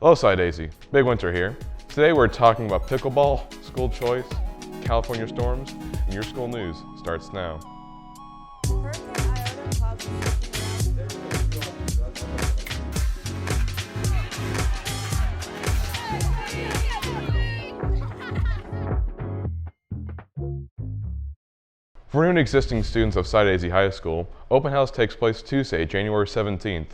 Hello Sci Daisy, Big Winter here. Today we're talking about pickleball, school choice, California storms, and your school news starts now. For new and existing students of Sci Daisy High School, Open House takes place Tuesday, January 17th.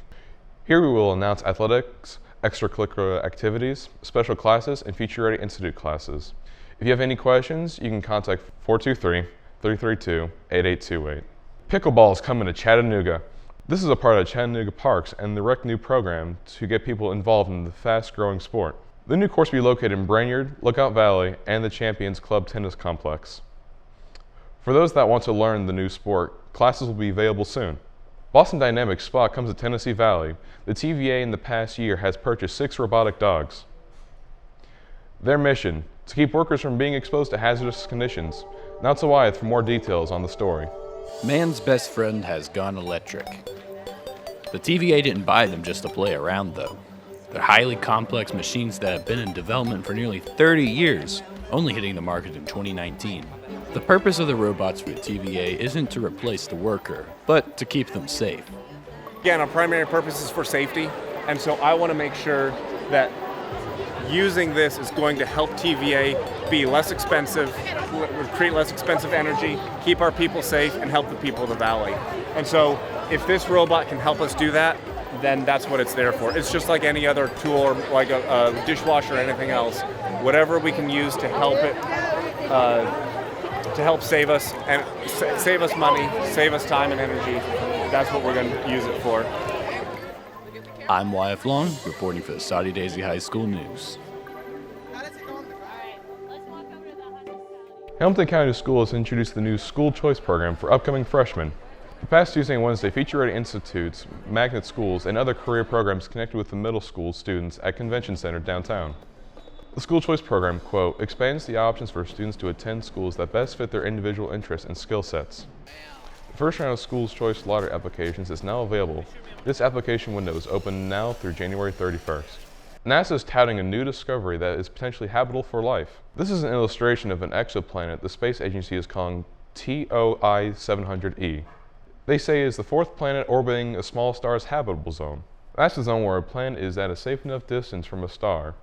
Here we will announce athletics, extracurricular activities, special classes, and future-ready institute classes. If you have any questions, you can contact 423-332-8828. Pickleball is coming to Chattanooga. This is a part of Chattanooga Parks and the Rec New program to get people involved in the fast-growing sport. The new course will be located in Brainerd, Lookout Valley, and the Champions Club Tennis Complex. For those that want to learn the new sport, classes will be available soon. Boston Dynamics Spa comes to Tennessee Valley. The TVA in the past year has purchased 6 robotic dogs. Their mission, to keep workers from being exposed to hazardous conditions. Now to Wyatt for more details on the story. Man's best friend has gone electric. The TVA didn't buy them just to play around though. They're highly complex machines that have been in development for nearly 30 years, only hitting the market in 2019. The purpose of the robots for the TVA isn't to replace the worker, but to keep them safe. Again, our primary purpose is for safety, and so I want to make sure that using this is going to help TVA be less expensive, create less expensive energy, keep our people safe, and help the people of the valley. And so if this robot can help us do that, then that's what it's there for. It's just like any other tool, or like a dishwasher or anything else. Whatever we can use to help it, to help save us and save us money, save us time and energy, that's what we're going to use it for. I'm Wyatt Long, reporting for the Sci Daisy High School News. Hamilton County School has introduced the new school choice program for upcoming freshmen. The past Tuesday and Wednesday, feature-ready institutes, magnet schools, and other career programs connected with the middle school students at Convention Center downtown. The school choice program, quote, expands the options for students to attend schools that best fit their individual interests and skill sets. The first round of school choice lottery applications is now available. This application window is open now through January 31st. NASA is touting a new discovery that is potentially habitable for life. This is an illustration of an exoplanet the space agency is calling TOI 700E. They say it is the 4th planet orbiting a small star's habitable zone. That's the zone where a planet is at a safe enough distance from a star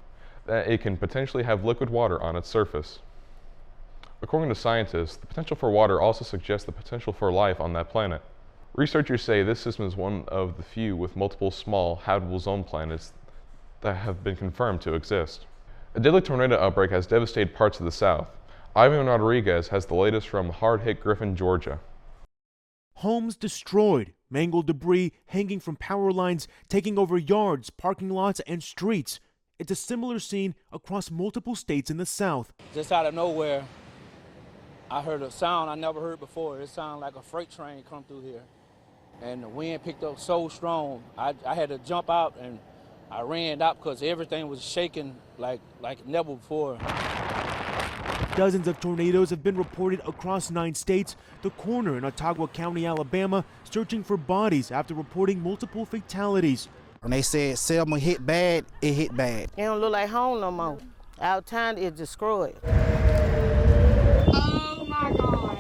that it can potentially have liquid water on its surface. According to scientists, the potential for water also suggests the potential for life on that planet. Researchers say this system is one of the few with multiple small habitable zone planets that have been confirmed to exist. A deadly tornado outbreak has devastated parts of the South. Ivan Rodriguez has the latest from hard-hit Griffin, Georgia. Homes destroyed, mangled debris hanging from power lines, taking over yards, parking lots, and streets. It's a similar scene across multiple states in the South. Just out of nowhere, I heard a sound I never heard before. It sounded like a freight train come through here. And the wind picked up so strong, I had to jump out, and I ran out because everything was shaking like never before. Dozens of tornadoes have been reported across 9 states. The coroner in Ottawa County, Alabama, searching for bodies after reporting multiple fatalities. When they said Selma hit bad, it hit bad. It don't look like home no more. Our town is destroyed. Oh my God.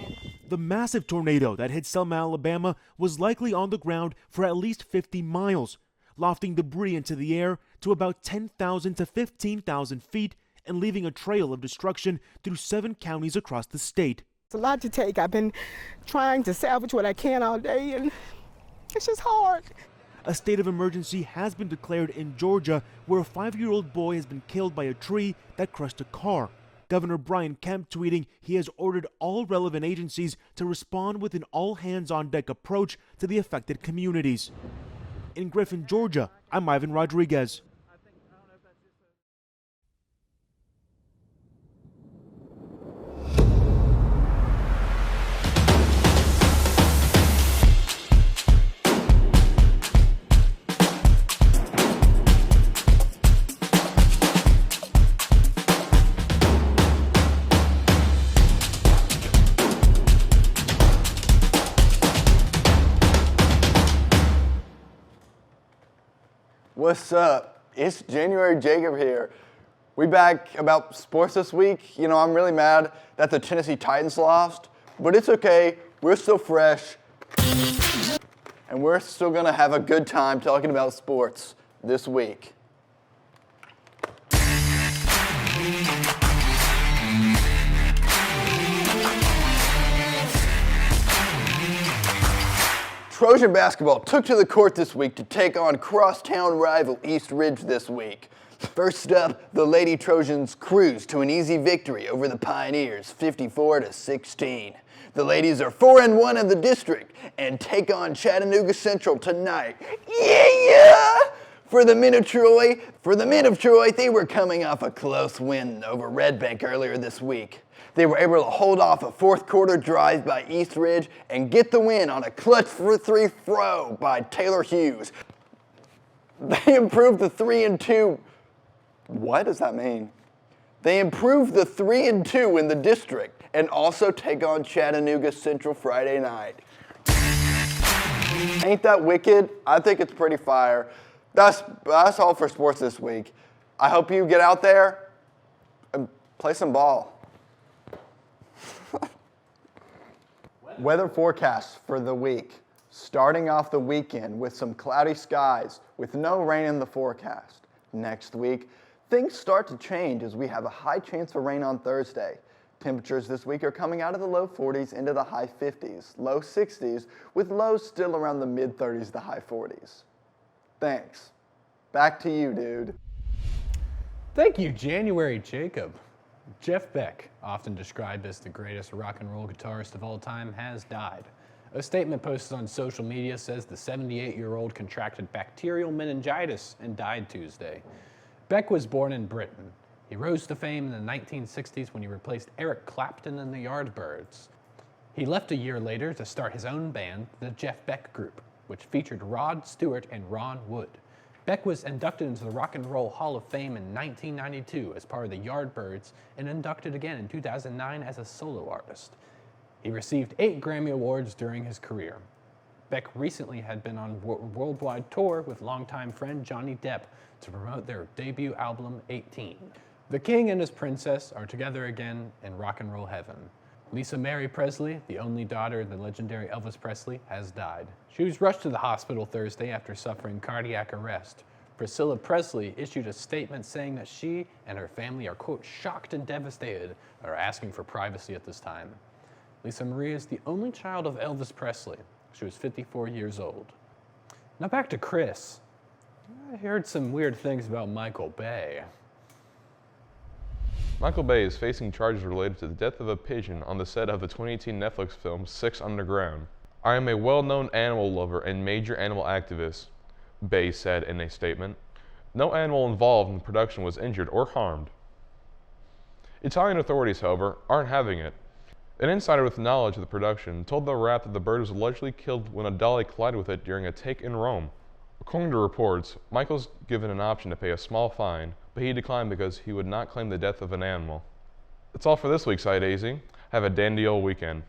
The massive tornado that hit Selma, Alabama was likely on the ground for at least 50 miles, lofting debris into the air to about 10,000 to 15,000 feet and leaving a trail of destruction through 7 counties across the state. It's a lot to take. I've been trying to salvage what I can all day, and it's just hard. A state of emergency has been declared in Georgia, where a 5-year-old boy has been killed by a tree that crushed a car. Governor Brian Kemp tweeting he has ordered all relevant agencies to respond with an all-hands-on-deck approach to the affected communities. In Griffin, Georgia, I'm Ivan Rodriguez. What's up? It's January Jacob here. We back about sports this week. You know, I'm really mad that the Tennessee Titans lost, but it's okay. We're still fresh, and we're still gonna have a good time talking about sports this week. Trojan basketball took to the court this week to take on crosstown rival East Ridge this week. First up, the Lady Trojans cruised to an easy victory over the Pioneers, 54-16. The ladies are 4-1 in the district and take on Chattanooga Central tonight. Yeah! For the men of Troy, they were coming off a close win over Red Bank earlier this week. They were able to hold off a fourth quarter drive by East Ridge and get the win on a clutch for three throw by Taylor Hughes. They improved the 3-2. What does that mean? They improved the 3-2 in the district and also take on Chattanooga Central Friday night. Ain't that wicked? I think it's pretty fire. That's all for sports this week. I hope you get out there and play some ball. Weather forecast for the week. Starting off the weekend with some cloudy skies with no rain in the forecast. Next week, things start to change as we have a high chance for rain on Thursday. Temperatures this week are coming out of the low 40s into the high 50s, low 60s, with lows still around the mid 30s to high 40s. Thanks. Back to you, dude. Thank you, January Jacob. Jeff Beck, often described as the greatest rock and roll guitarist of all time, has died. A statement posted on social media says the 78-year-old contracted bacterial meningitis and died Tuesday. Beck was born in Britain. He rose to fame in the 1960s when he replaced Eric Clapton in the Yardbirds. He left a year later to start his own band, the Jeff Beck Group, which featured Rod Stewart and Ron Wood. Beck was inducted into the Rock and Roll Hall of Fame in 1992 as part of the Yardbirds and inducted again in 2009 as a solo artist. He received 8 Grammy Awards during his career. Beck recently had been on a worldwide tour with longtime friend Johnny Depp to promote their debut album, 18. The King and his princess are together again in rock and roll heaven. Lisa Mary Presley, the only daughter of the legendary Elvis Presley, has died. She was rushed to the hospital Thursday after suffering cardiac arrest. Priscilla Presley issued a statement saying that she and her family are, quote, shocked and devastated and are asking for privacy at this time. Lisa Marie is the only child of Elvis Presley. She was 54 years old. Now back to Chris. I heard some weird things about Michael Bay. Michael Bay is facing charges related to the death of a pigeon on the set of the 2018 Netflix film 6 Underground. I am a well-known animal lover and major animal activist, Bay said in a statement. No animal involved in the production was injured or harmed. Italian authorities, however, aren't having it. An insider with knowledge of the production told the Wrap that the bird was allegedly killed when a dolly collided with it during a take in Rome. According to reports, Michael's given an option to pay a small fine, but he declined because he would not claim the death of an animal. That's all for this week's iDaisy. Have a dandy old weekend.